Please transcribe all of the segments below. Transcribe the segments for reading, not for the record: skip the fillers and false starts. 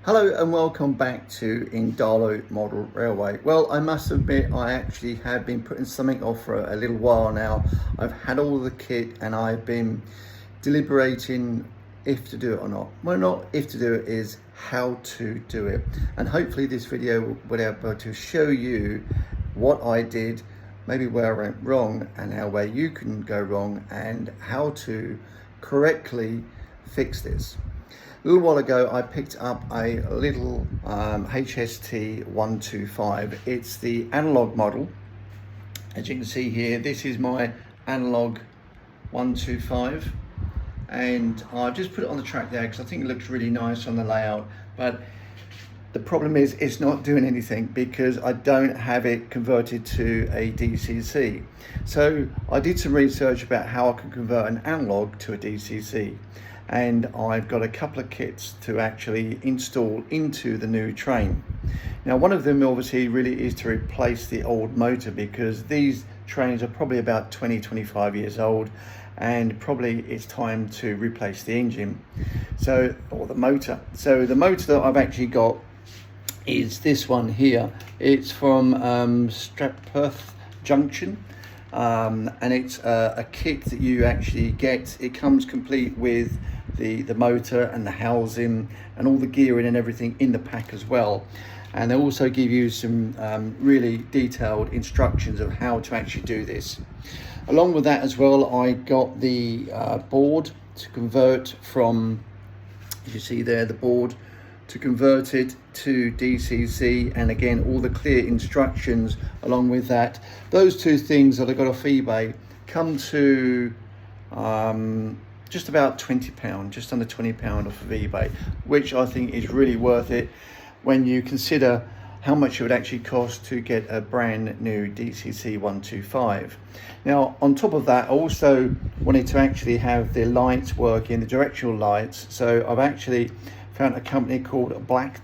Hello and welcome back to Indalo Model Railway. Well, I must admit I actually have been putting something off for a little while now. I've had all the kit and I've been deliberating if to do it or not. Well, not if to do it, is how to do it. And hopefully this video will be able to show you what I did, maybe where I went wrong and where you can go wrong and how to correctly fix this. A little while ago, I picked up a little HST 125. It's the analog model. As you can see here, this is my analog 125. And I've just put it on the track there because I think it looks really nice on the layout. But the problem is it's not doing anything because I don't have it converted to a DCC. So I did some research about how I can convert an analog to a DCC. And I've got a couple of kits to actually install into the new train. Now, one of them obviously really is to replace the old motor because these trains are probably about 20-25 years old and probably it's time to replace the engine, or the motor. So the motor that I've actually got is this one here. It's from Stratperth Junction. And it's a kit that you actually get. It comes complete with the motor and the housing and all the gearing and everything in the pack as well. And they also give you some really detailed instructions of how to actually do this. Along with that as well, I got the board to convert from, as you see there, the board to convert it to DCC, and again all the clear instructions along with that. Those two things that I got off eBay come to just about £20, just under £20 off of eBay, which I think is really worth it when you consider how much it would actually cost to get a brand new DCC 125. Now, on top of that, I also wanted to actually have the lights working, the directional lights. So I've actually found a company called Black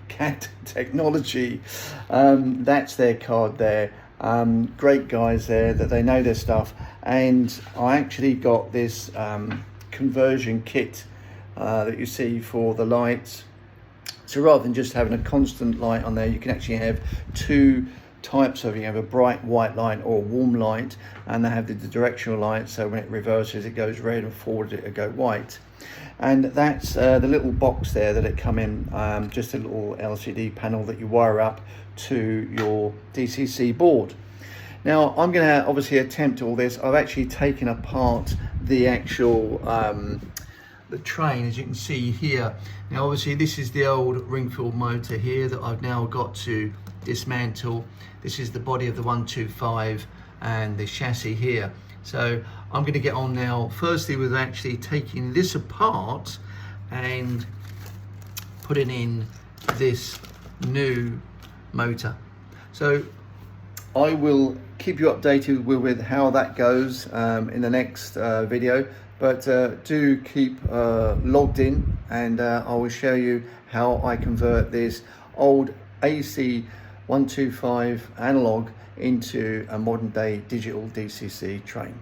Cat Technology. That's their card there. Great guys there, that they know their stuff. And I actually got this conversion kit that you see for the lights. So rather than just having a constant light on there, you can actually have two types of, you have a bright white light or a warm light, and they have the directional light, so when it reverses it goes red and forward it'll go white. And that's the little box there that it come in, just a little LCD panel that you wire up to your DCC board. Now I'm going to obviously attempt all this. I've actually taken apart the actual the train, as you can see here. Now obviously this is the old ring-filled motor here that I've now got to dismantle. This is the body of the 125 and the chassis here. So I'm going to get on now firstly with actually taking this apart and putting in this new motor. So I will keep you updated with how that goes in the next video, but do keep logged in, and I will show you how I convert this old AC 125 analog into a modern day digital DCC train.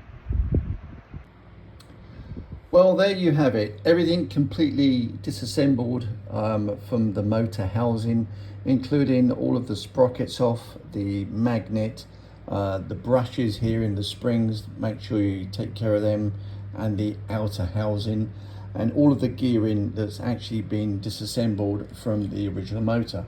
Well, there you have it. Everything completely disassembled from the motor housing, including all of the sprockets off, the magnet, the brushes here in the springs, make sure you take care of them, and the outer housing, and all of the gearing that's actually been disassembled from the original motor.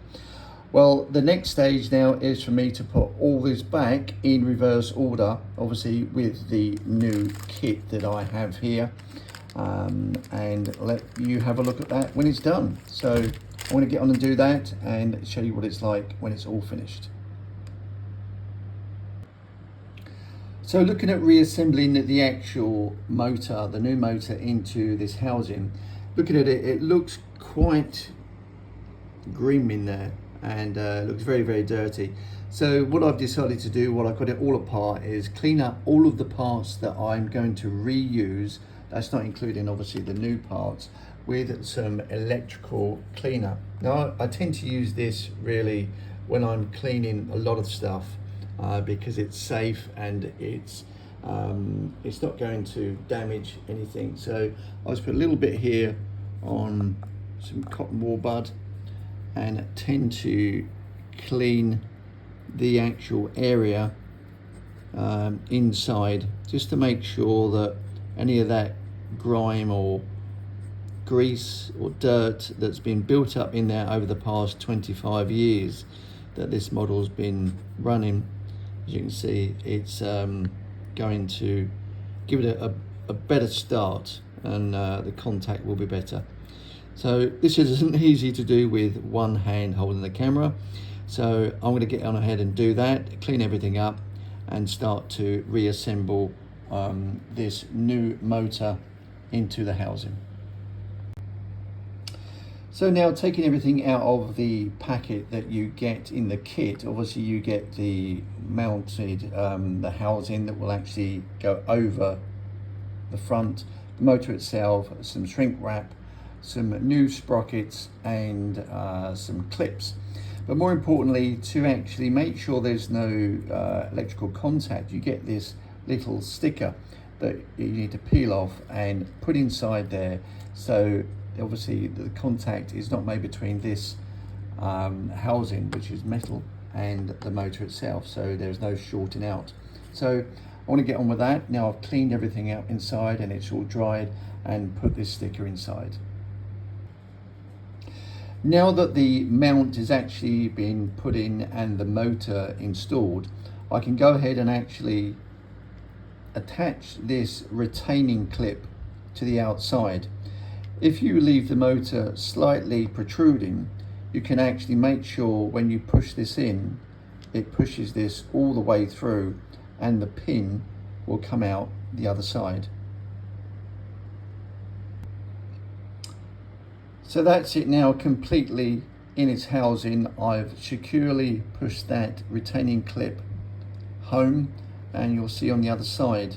Well, the next stage now is for me to put all this back in reverse order, obviously with the new kit that I have here, and let you have a look at that when it's done. So I want to get on and do that and show you what it's like when it's all finished. So looking at reassembling the actual motor, the new motor, into this housing, looking at it, it looks quite grim in there, and looks very, very dirty. So what I've decided to do while I've got it all apart is clean up all of the parts that I'm going to reuse. That's not including obviously the new parts, with some electrical cleaner. Now I tend to use this really when I'm cleaning a lot of stuff because it's safe and it's not going to damage anything. So I'll just put a little bit here on some cotton wool bud and tend to clean the actual area inside, just to make sure that any of that grime or grease or dirt that's been built up in there over the past 25 years that this model's been running, as you can see, it's going to give it a better start, and the contact will be better. So this isn't easy to do with one hand holding the camera, so I'm going to get on ahead and do that, clean everything up and start to reassemble this new motor into the housing. So now, taking everything out of the packet that you get in the kit, obviously you get the mounted, the housing that will actually go over the front, the motor itself, some shrink wrap, some new sprockets and some clips. But more importantly, to actually make sure there's no electrical contact, you get this little sticker that you need to peel off and put inside there, so obviously the contact is not made between this housing, which is metal, and the motor itself, so there's no shorting out. So I want to get on with that. Now I've cleaned everything out inside and it's all dried, and put this sticker inside. Now that the mount is actually been put in and the motor installed, I can go ahead and actually attach this retaining clip to the outside. If you leave the motor slightly protruding, you can actually make sure when you push this in, it pushes this all the way through and the pin will come out the other side. So that's it now, completely in its housing. I've securely pushed that retaining clip home, and you'll see on the other side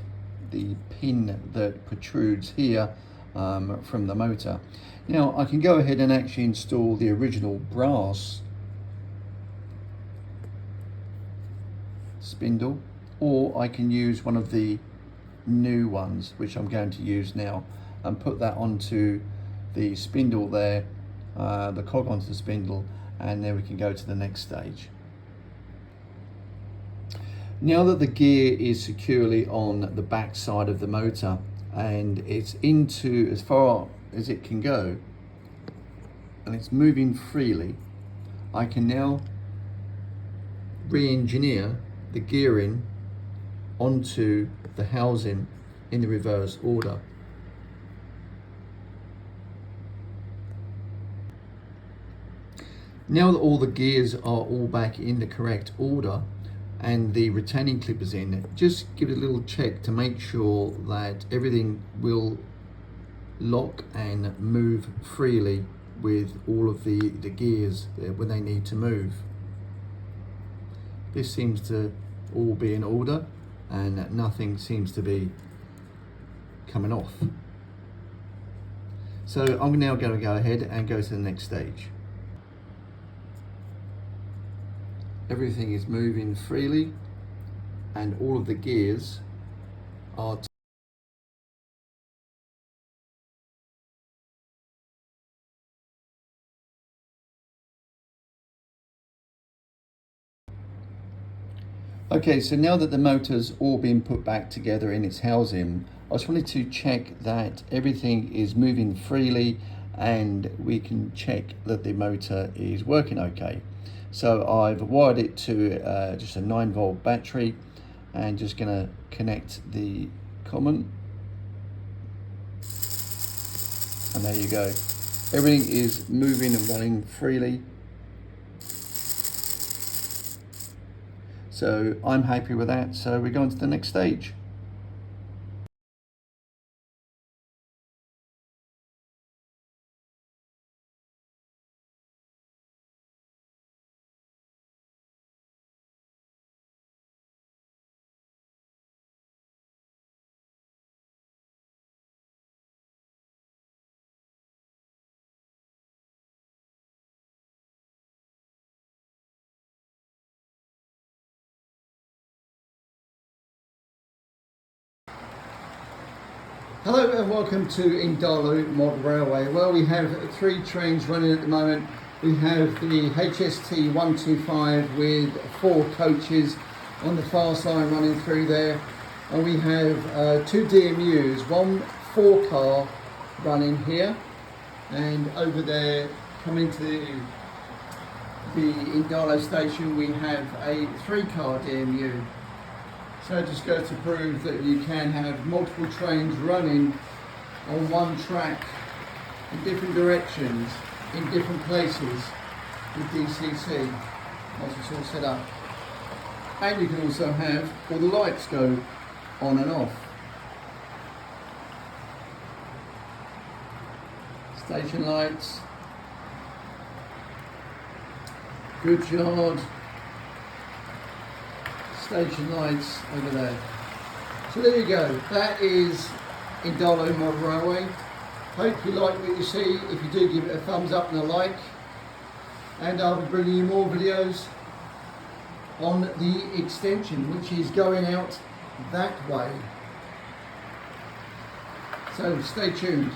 the pin that protrudes here from the motor. Now I can go ahead and actually install the original brass spindle, or I can use one of the new ones, which I'm going to use now, and put that onto the spindle there, the cog onto the spindle, and then we can go to the next stage. Now that the gear is securely on the back side of the motor and it's into as far as it can go and it's moving freely, I can now re-engineer the gearing onto the housing in the reverse order. Now that all the gears are all back in the correct order and the retaining clip is in, just give it a little check to make sure that everything will lock and move freely with all of the gears when they need to move. This seems to all be in order and nothing seems to be coming off. So I'm now going to go ahead and go to the next stage. Everything is moving freely and all of the gears are okay. So now that the motor's all been put back together in its housing, I just wanted to check that everything is moving freely and we can check that the motor is working okay. So I've wired it to just a 9-volt battery and just gonna connect the common, and there you go. Everything is moving and running freely. So I'm happy with that. So we're going to the next stage. Hello and welcome to Indalo Model Railway. Well, we have 3 trains running at the moment. We have the HST 125 with 4 coaches on the fast line running through there. And we have 2 DMUs, one 4-car running here, and over there coming to the Indalo station we have a 3-car DMU. So it just goes to prove that you can have multiple trains running on one track in different directions, in different places with DCC, once it's all set up. And you can also have all the lights go on and off. Station lights, goods yard, station lights over there. So there you go, that is Indalo Model Railway. Hope you like what you see. If you do, give it a thumbs up and a like, and I'll be bringing you more videos on the extension, which is going out that way. So stay tuned.